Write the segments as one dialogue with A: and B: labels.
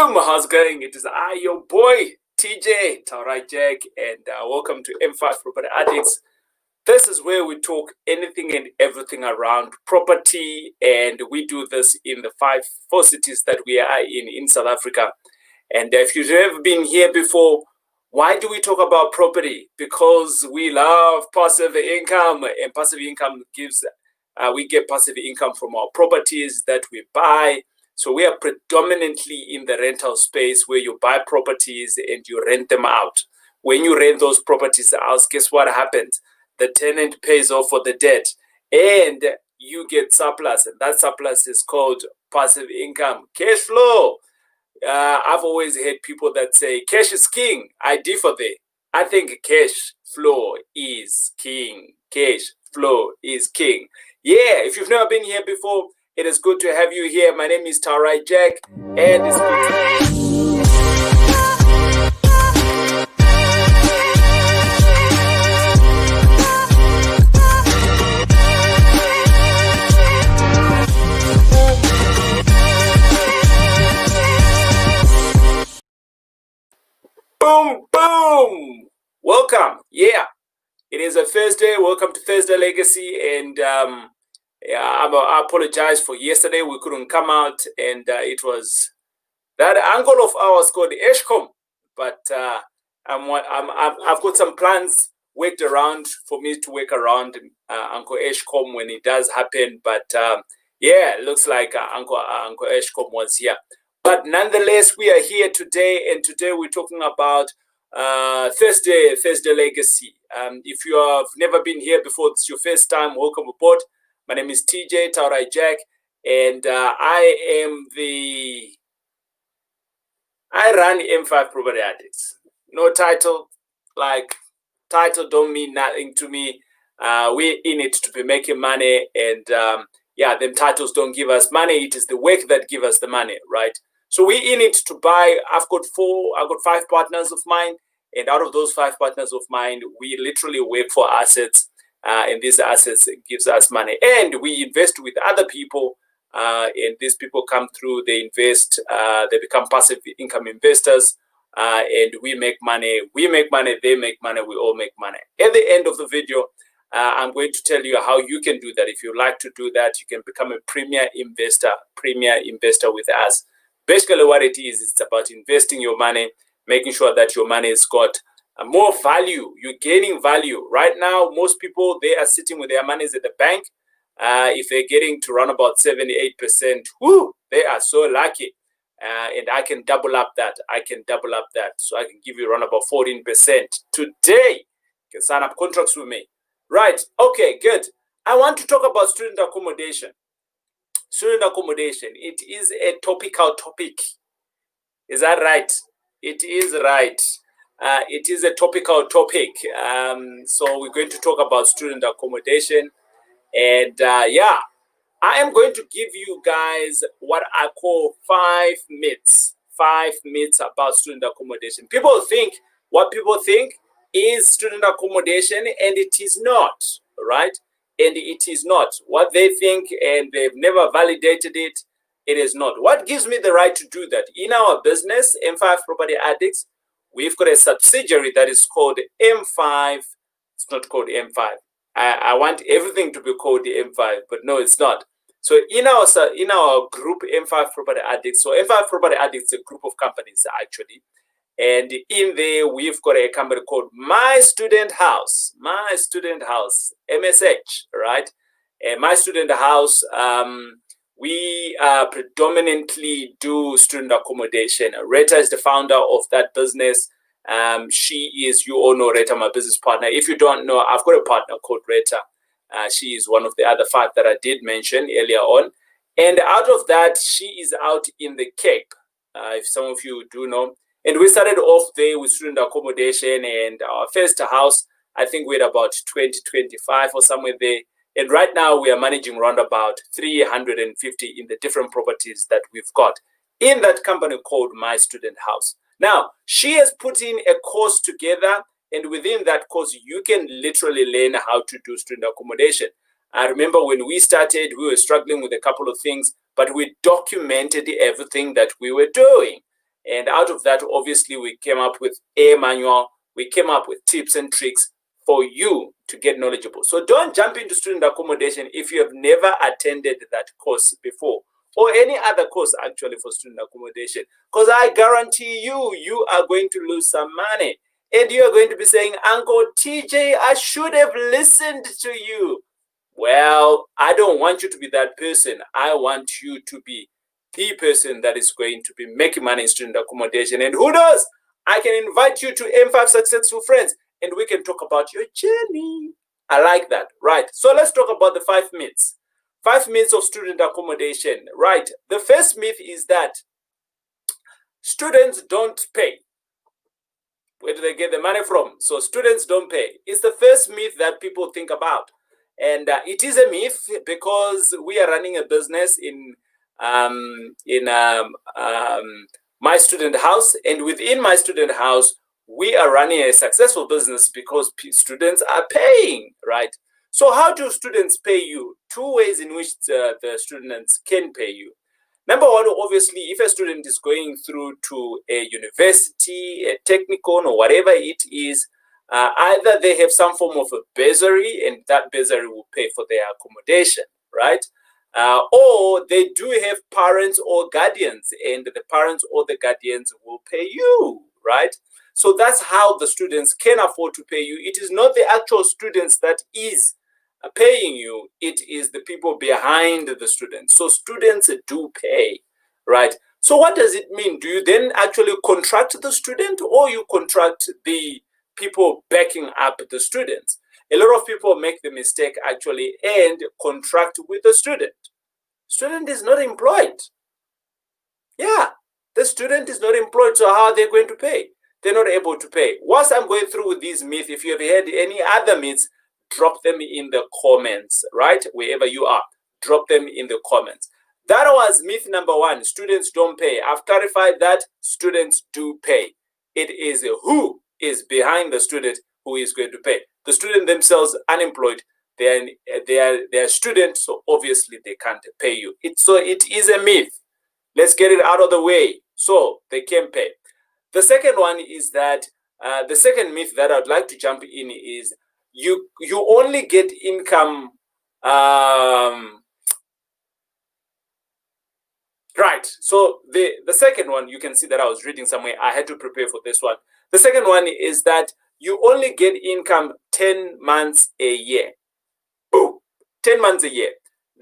A: How's it going? It is I, your boy, TJ, Taurai Jack, and welcome to M5 Property Addicts. This is where we talk anything and everything around property, and we do this in the four cities that we are in South Africa. And if you've never been here before, why do we talk about property? Because we love passive income, and passive income gives, we get passive income from our properties that we buy. So we are predominantly in the rental space where you buy properties and you rent them out. When you rent those properties out, guess what happens? The tenant pays off for the debt and you get surplus. And that surplus is called passive income. Cash flow. I've always heard people that say cash is king. I differ there. I think cash flow is king. Cash flow is king. Yeah, if you've never been here before, it is good to have you here. My name is Taurai Jack, and it's good to Boom, boom! Welcome. Yeah, it is a Thursday. Welcome to Thursday Legacy, and yeah, I apologize for yesterday. We couldn't come out, and it was that uncle of ours called Eshkom. But I've got some plans worked around for me to work around Uncle Eshkom when it does happen. But yeah, it looks like Uncle Eshkom was here. But nonetheless, we are here today, and today we're talking about Thursday Legacy. If you have never been here before, it's your first time, welcome aboard. My name is TJ, Taurai Jack, and I run M5 Property Addicts. No title, like title don't mean nothing to me. We're in it to be making money, and yeah, them titles don't give us money. It is the work that gives us the money, right? So we're in it to buy. I've got 5 partners of mine, and out of those 5 partners of mine, we literally work for assets. And these assets gives us money, and we invest with other people, and these people come through, they invest, they become passive income investors, and we make money, they make money, we all make money. At the end of the video, I'm going to tell you how you can do that. If you like to do that, you can become a premier investor with us. Basically what it is, it's about investing your money, making sure that your money has got more value. You're gaining value. Right now, most people, they are sitting with their monies at the bank. If they're getting to run about 78%, whoo, they are so lucky. And I can double up that. So I can give you around about 14% today. You can sign up contracts with me. Right. Okay, good. I want to talk about student accommodation. Student accommodation. It is a topical topic. Is that right? It is right. It is a topical topic. So we're going to talk about student accommodation. And yeah, I am going to give you guys what I call 5 myths. 5 myths about student accommodation. What people think is student accommodation, and it is not, right? And it is not. What they think, and they've never validated it, it is not. What gives me the right to do that? In our business, M5 Property Addicts, we've got a subsidiary that is called M5. It's not called M5. I want everything to be called the M5, but no, it's not. So in our group, M5 Property Addicts, so M5 Property Addicts is a group of companies actually. And in there, we've got a company called My Student House, MSH, right? And My Student House, we predominantly do student accommodation. Retha is the founder of that business. She is, you all know Retha, my business partner. If you don't know, I've got a partner called Retha. She is one of the other 5 that I did mention earlier on. And out of that, she is out in the Cape, if some of you do know. And we started off there with student accommodation, and our first house, I think we had about 2025 or somewhere there. And right now we are managing around about 350 in the different properties that we've got in that company called My Student House. Now, she has put in a course together, and within that course, you can literally learn how to do student accommodation. I remember when we started, we were struggling with a couple of things, but we documented everything that we were doing. And out of that, obviously, we came up with a manual. We came up with tips and tricks for you to get knowledgeable. So don't jump into student accommodation if you have never attended that course before, or any other course actually for student accommodation, because I guarantee you, you are going to lose some money. And you are going to be saying, Uncle TJ, I should have listened to you. Well, I don't want you to be that person. I want you to be the person that is going to be making money in student accommodation. And who knows, I can invite you to M5 Successful Friends and we can talk about your journey. I like that. Right. So let's talk about the 5 myths. 5 myths of student accommodation. Right. The first myth is that students don't pay. Where do they get the money from? So students don't pay. It's the first myth that people think about. And it is a myth because we are running a business in my student house. And within my student house, we are running a successful business because students are paying, right? So how do students pay you? 2 ways in which the students can pay you. Number one, obviously, if a student is going through to a university, a technical, or whatever it is, either they have some form of a bursary, and that bursary will pay for their accommodation, right? Or they do have parents or guardians, and the parents or the guardians will pay you, right? So that's how the students can afford to pay you. It is not the actual students that is paying you, it is the people behind the students. So students do pay, right? So what does it mean? Do you then actually contract the student, or you contract the people backing up the students? A lot of people make the mistake actually and contract with the student. Student is not employed. Yeah, the student is not employed, so how are they going to pay? They're not able to pay. Once I'm going through with these myths, if you have heard any other myths, drop them in the comments, right? Wherever you are, drop them in the comments. That was myth number 1. Students don't pay. I've clarified that students do pay. It is who is behind the student who is going to pay. The student themselves unemployed. They are students, so obviously they can't pay you. So it is a myth. Let's get it out of the way. So they can pay. The second one is that the second myth that I'd like to jump in is you only get income. Right. So the second one, you can see that I was reading somewhere. I had to prepare for this one. The second one is that you only get income 10 months a year. Boom. 10 months a year.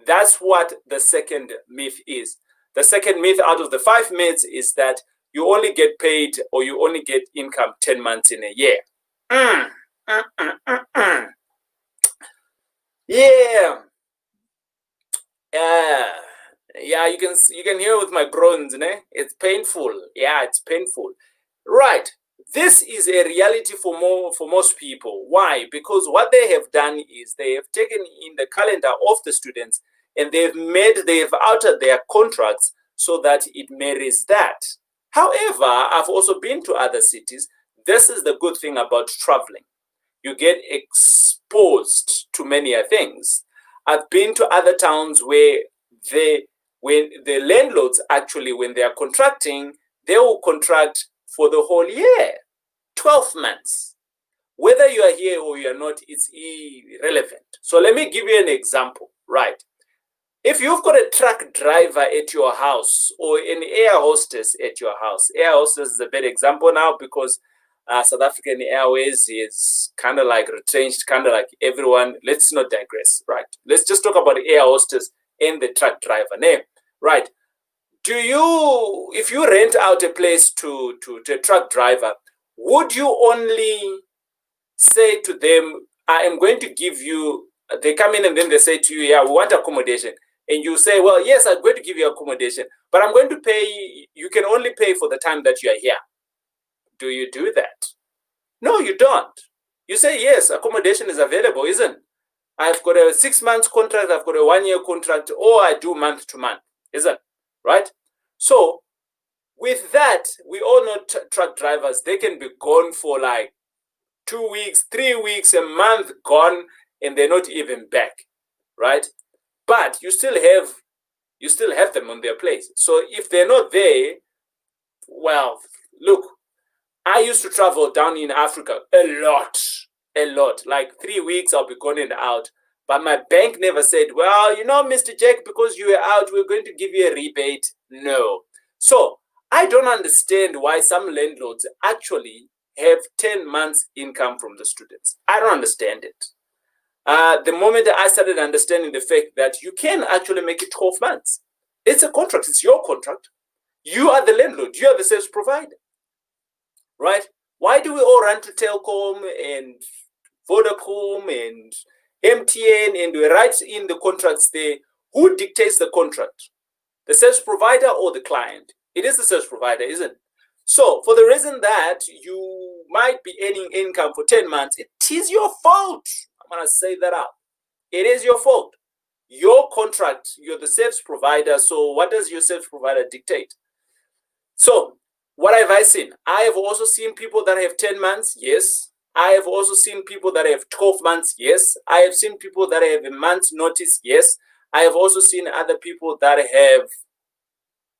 A: That's what the second myth is. The second myth out of the 5 myths is that you only get paid, or you only get income 10 months in a year. Yeah. Yeah, you can hear with my groans, né? It's painful. Yeah, it's painful. Right. This is a reality for most people. Why? Because what they have done is they have taken in the calendar of the students and they've altered their contracts so that it mirrors that. However, I've also been to other cities. This is the good thing about traveling. You get exposed to many things. I've been to other towns where when the landlords actually, when they are contracting, they will contract for the whole year, 12 months. Whether you are here or you are not, it's irrelevant. So let me give you an example, right? If you've got a truck driver at your house or an air hostess at your house, air hostess is a better example now because South African Airways is kind of like retrenched, kind of like everyone. Let's not digress, right? Let's just talk about the air hostess and the truck driver name, right? If you rent out a place to a truck driver, would you only say to them, I am going to give you, they come in and then they say to you, yeah, we want accommodation. And you say, well, yes, I'm going to give you accommodation, but I'm going to pay, you can only pay for the time that you are here. Do you do that? No, you don't. You say, yes, accommodation is available, isn't it? I've got a 6 months contract, I've got a 1 year contract, or I do month to month, isn't it? Right? So with that, we all know truck drivers, they can be gone for like 2 weeks, 3 weeks, a month gone, and they're not even back, right? But you still have them on their place. So if they're not there, well, look, I used to travel down in Africa a lot. Like 3 weeks, I'll be going and out. But my bank never said, well, Mr. Jack, because you were out, we're going to give you a rebate. No. So I don't understand why some landlords actually have 10 months income from the students. I don't understand it. The moment I started understanding the fact that you can actually make it 12 months. It's a contract. It's your contract. You are the landlord. You are the service provider. Right? Why do we all run to Telkom and Vodacom and MTN and we write in the contracts there? Who dictates the contract? The service provider or the client? It is the service provider, isn't it? So, for the reason that you might be earning income for 10 months, it is your fault. I'm going to say that out. It is your fault. Your contract, you're the service provider, so what does your service provider dictate? So, what have I seen? I have also seen people that have 10 months, yes. I have also seen people that have 12 months, yes. I have seen people that have a month's notice, yes. I have also seen other people that have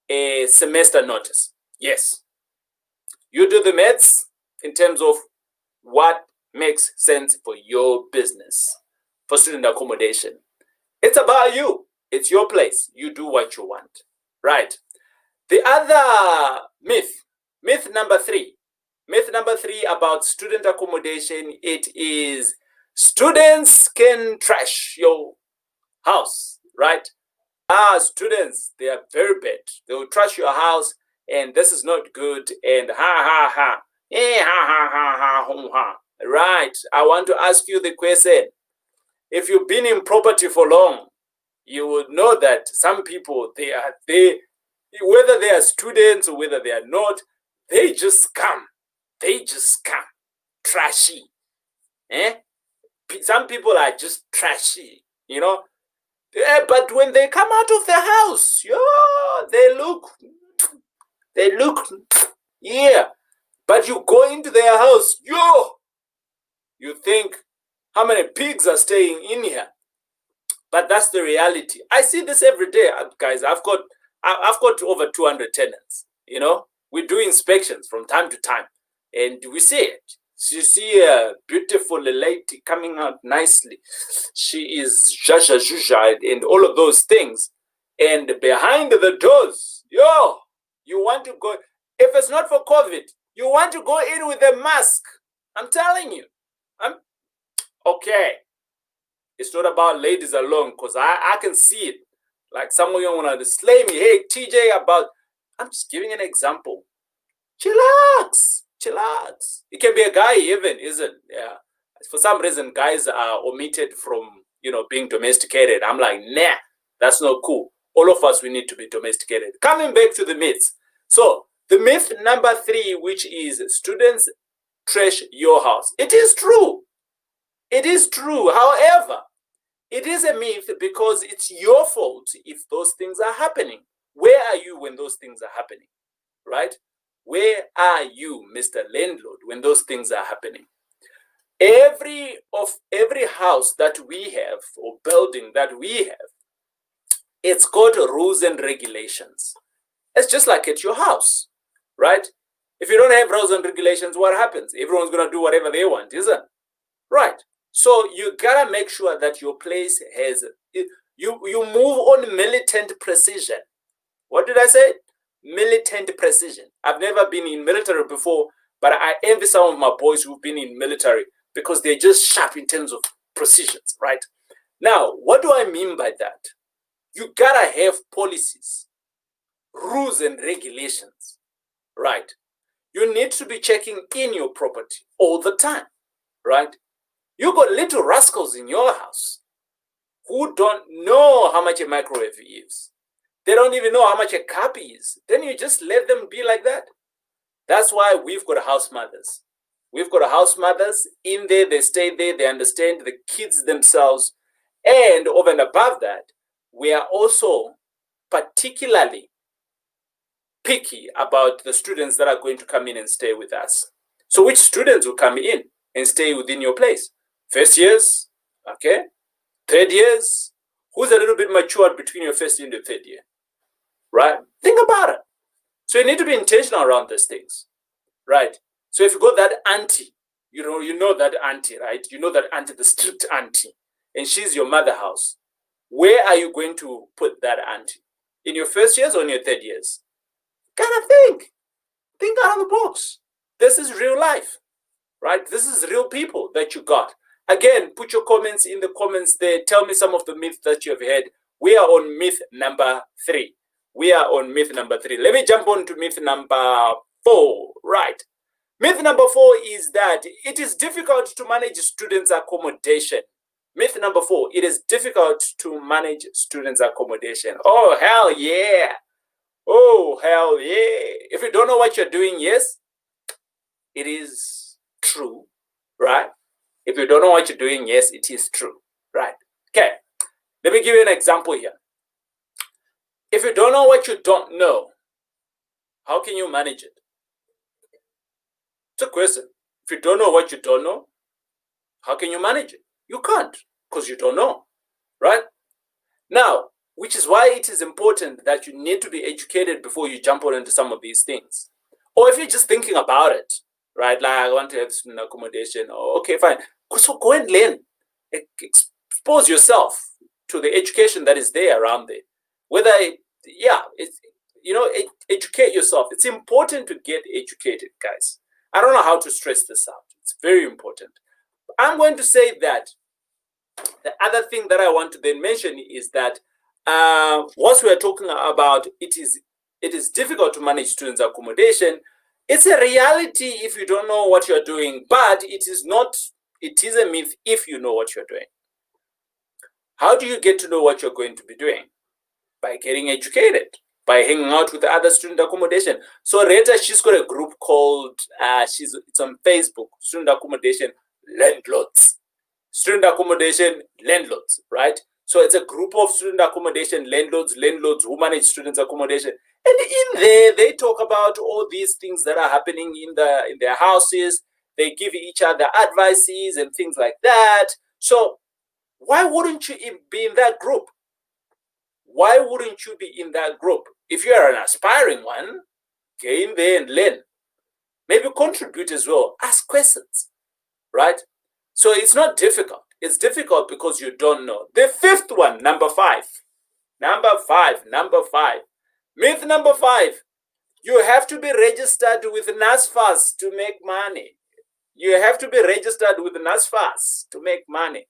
A: a semester notice, yes. You do the maths in terms of what makes sense for your business, for student accommodation. It's about you. It's your place. You do what you want, right? The other myth number three about student accommodation, it is students can trash your house, right? Students, they are very bad. They will trash your house, and this is not good, and ha, ha, ha. Right, I want to ask you the question. If you've been in property for long, you would know that some people, whether they are students or whether they are not, they just come. Trashy. Some people are just trashy, but when they come out of the house, they look, yeah. But you go into their house, you think, how many pigs are staying in here? But that's the reality. I see this every day, guys. I've got over 200 tenants. We do inspections from time to time, and we see it. You see a beautiful lady coming out nicely. She is zhazha and all of those things. And behind the doors, you want to go. If it's not for COVID, you want to go in with a mask. I'm telling you. Okay. It's not about ladies alone, because I can see it. Like some of you want to slay me. Hey, TJ, I'm just giving an example. Chillax. It can be a guy even, isn't? Yeah. For some reason, guys are omitted from, being domesticated. I'm like, nah, that's not cool. All of us, we need to be domesticated. Coming back to the myths. So, the myth number 3, which is students trash your house. It is true. It is true. However, it is a myth because it's your fault if those things are happening. Where are you when those things are happening? Right? Where are you, Mr. Landlord, when those things are happening? Every house that we have or building that we have, it's got rules and regulations. It's just like at your house, right? If you don't have rules and regulations, what happens? Everyone's going to do whatever they want, isn't it? Right. So you gotta make sure that your place has, you move on militant precision. What did I say? Militant precision. I've never been in military before, but I envy some of my boys who've been in military because they're just sharp in terms of precisions, right? Now, what do I mean by that? You gotta have policies, rules and regulations, right? You need to be checking in your property all the time, right? You got little rascals in your house who don't know how much a microwave is. They don't even know how much a cup is. Then you just let them be like that. That's why we've got house mothers. We've got house mothers in there. They stay there. They understand the kids themselves. And over and above that, we are also particularly picky about the students that are going to come in and stay with us. So which students will come in and stay within your place? First years, okay? Third years, who's a little bit matured between your first year and your third year, right? Think about it. So So you need to be intentional around these things, right? So if you got that auntie, you know that auntie, right? You know that auntie, the strict auntie, and she's your mother house. Where are you going to put that auntie? In your first years or in your third years? Gotta think. Think out of the box. This is real life, right? This is real people that you got. Again, put your comments in the comments there. Tell me some of the myths that you have heard. We are on myth number 3. We are on myth number 3. Let me jump on to myth number 4. Right. Myth number 4 is that it is difficult to manage students' accommodation. Myth number 4, it is difficult to manage students' accommodation. Oh, hell yeah. Oh, hell yeah. If you don't know what you're doing, yes, it is true, right? If you don't know what you're doing, yes, it is true, right? Okay, let me give you an example here. If you don't know what you don't know, how can you manage it? It's a question. If you don't know what you don't know, how can you manage it? You can't, because you don't know, right? Now, which is why it is important that you need to be educated before you jump on into some of these things. Or if you're just thinking about it, right? Like, I want to have student accommodation. Oh, okay, fine. So go and learn. Expose yourself to the education that is there around there. Whether, educate yourself. It's important to get educated, guys. I don't know how to stress this out. It's very important. I'm going to say that the other thing that I want to then mention is that once we are talking about it is difficult to manage students' accommodation, it's a reality if you don't know what you're doing, but it is a myth if you know what you're doing. How do you get to know what you're going to be doing? By getting educated, by hanging out with other student accommodation. So Retha, she's got a group called, it's on Facebook, Student Accommodation Landlords. Student accommodation landlords, right? So it's a group of student accommodation landlords who manage students' accommodation. And in there, they talk about all these things that are happening in their houses. They give each other advices and things like that. So why wouldn't you be in that group? Why wouldn't you be in that group? If you are an aspiring one, get in there and learn. Maybe contribute as well. Ask questions, right? So it's not difficult. It's difficult because you don't know. The fifth one, number 5. Number 5. Myth number 5. You have to be registered with NSFAS to make money. You have to be registered with NSFAS to make money.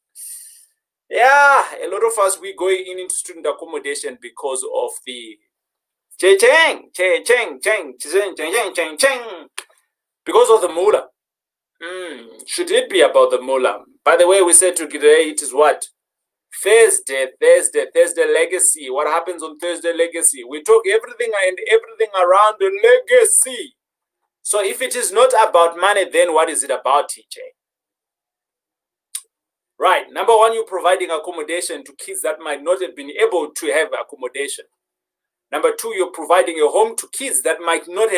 A: Yeah, a lot of us, we going into student accommodation because of the because of the moolah. Should it be about the moolah? By the way, we said today it is what? Thursday legacy. What happens on Thursday legacy? We talk everything around the legacy. So if it is not about money, then what is it about, TJ? Right. Number 1, you're providing accommodation to kids that might not have been able to have accommodation. Number 2, you're providing a home to kids that might not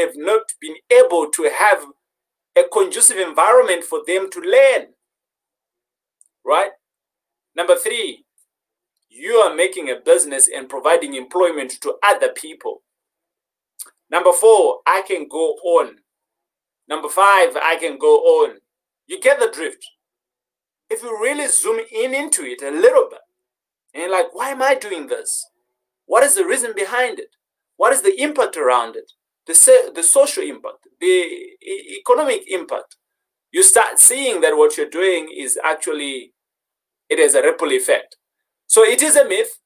A: been able to have a conducive environment for them to learn, right? Number 3, you are making a business and providing employment to other people. Number 4, I can go on. Number 5, I can go on. You get the drift. If you really zoom into it a little bit, and you're like, why am I doing this? What is the reason behind it? What is the impact around it? The social impact, the economic impact. You start seeing that what you're doing is actually, it has a ripple effect. So it is a myth.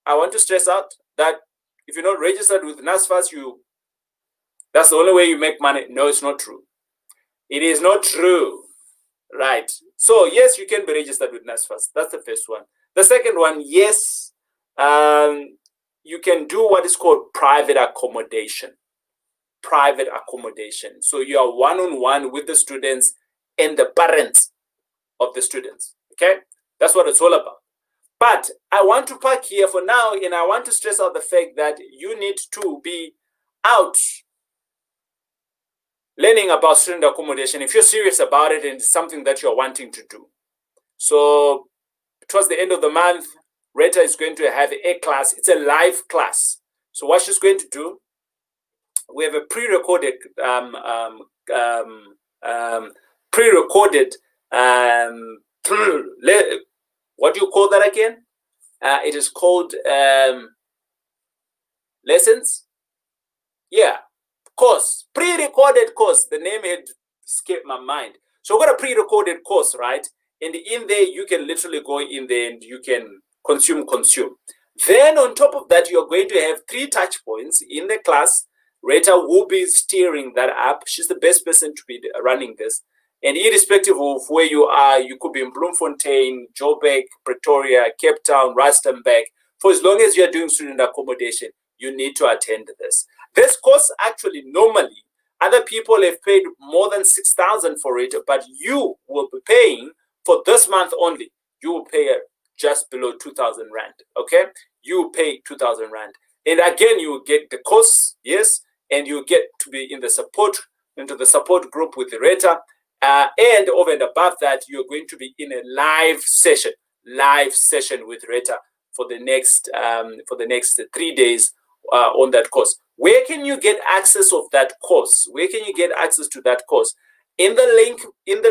A: I want to stress out that if you're not registered with NSFAS, that's the only way you make money. No, it's not true. It is not true, right? So yes, you can be registered with NSFAS. That's the first one. The second one, yes, you can do what is called private accommodation. Private accommodation. So you are one-on-one with the students and the parents of the students. Okay, that's what it's all about. But I want to park here for now, and I want to stress out the fact that you need to be out learning about student accommodation if you're serious about it and it's something that you're wanting to do. So towards the end of the month, Retha is going to have a class. It's a live class. So what she's going to do, we have a pre-recorded pre-recorded what do you call that again? It is called lessons. Yeah, course, pre-recorded course. The name had escaped my mind. So we've got a pre-recorded course, right? And in there, you can literally go in there and you can consume. Then on top of that, you're going to have 3 touch points in the class. Retha will be steering that up. She's the best person to be running this. And irrespective of where you are, you could be in Bloemfontein, Joburg, Pretoria, Cape Town, Rustenburg. For as long as you're doing student accommodation, you need to attend this. This course actually, normally, other people have paid more than 6,000 for it, but you will be paying for this month only. You will pay just below 2,000 Rand, okay? You will pay 2,000 Rand. And again, you will get the course, yes, and you get to be in the support, into the support group with Retha. And over and above that, you're going to be in a live session with Retha for the next 3 days on that course. Where can you get access of that course? Where can you get access to that course? In the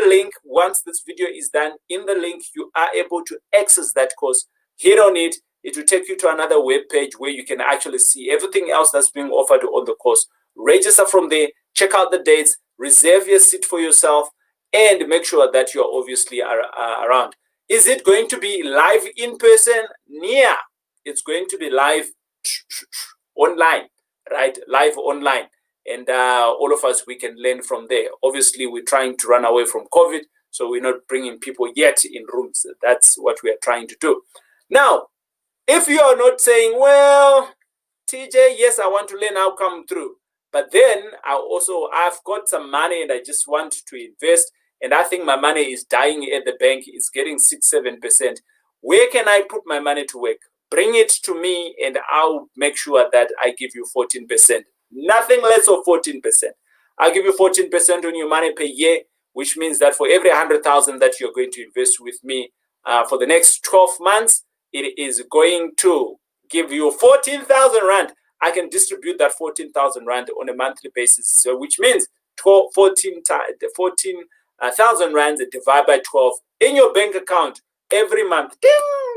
A: link, once this video is done, in the link, you are able to access that course. Hit on it. It will take you to another web page where you can actually see everything else that's being offered on the course. Register from there, check out the dates, reserve your seat for yourself, and make sure that you're obviously around. Is it going to be live in person? Yeah, it's going to be live online, right? Live online. And all of us, we can learn from there. Obviously, we're trying to run away from COVID, so we're not bringing people yet in rooms. That's what we are trying to do. Now, if you are not saying, well, TJ, yes, I want to learn, I'll come through. But then I've got some money and I just want to invest. And I think my money is dying at the bank. It's getting 6-7%. Where can I put my money to work? Bring it to me and I'll make sure that I give you 14%. Nothing less of 14%. I'll give you 14% on your money per year, which means that for every 100,000 that you're going to invest with me for the next 12 months, it is going to give you 14,000 Rand. I can distribute that 14,000 Rand on a monthly basis, so which means 14,000 Rand divided by 12 in your bank account every month. Ding,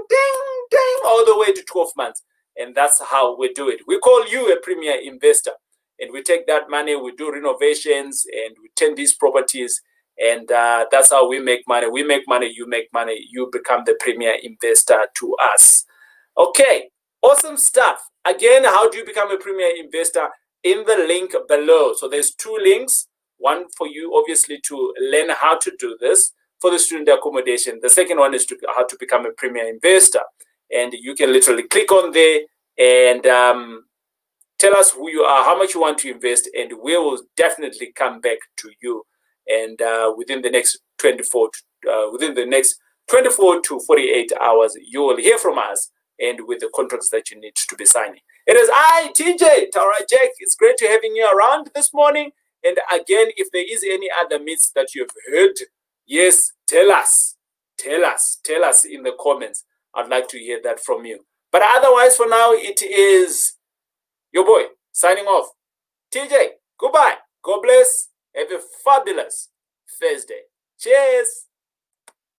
A: ding, ding, all the way to 12 months. And that's how we do it. We call you a premier investor. And we take that money, we do renovations, and we turn these properties. And that's how we make money. We make money, you make money. You become the premier investor to us. Okay, awesome stuff. Again, how do you become a premier investor? In the link below. So there's 2 links. One for you, obviously, to learn how to do this for the student accommodation. The second one is how to become a premier investor. And you can literally click on there and tell us who you are, how much you want to invest, and we will definitely come back to you. And within the next 24 to 48 hours, you will hear from us and with the contracts that you need to be signing. It is I, TJ, Tara Jack. It's great to having you around this morning. And again, if there is any other myths that you've heard, yes, tell us. Tell us in the comments. I'd like to hear that from you. But otherwise, for now, it is your boy signing off. TJ, goodbye. God bless. Have a fabulous Thursday. Cheers.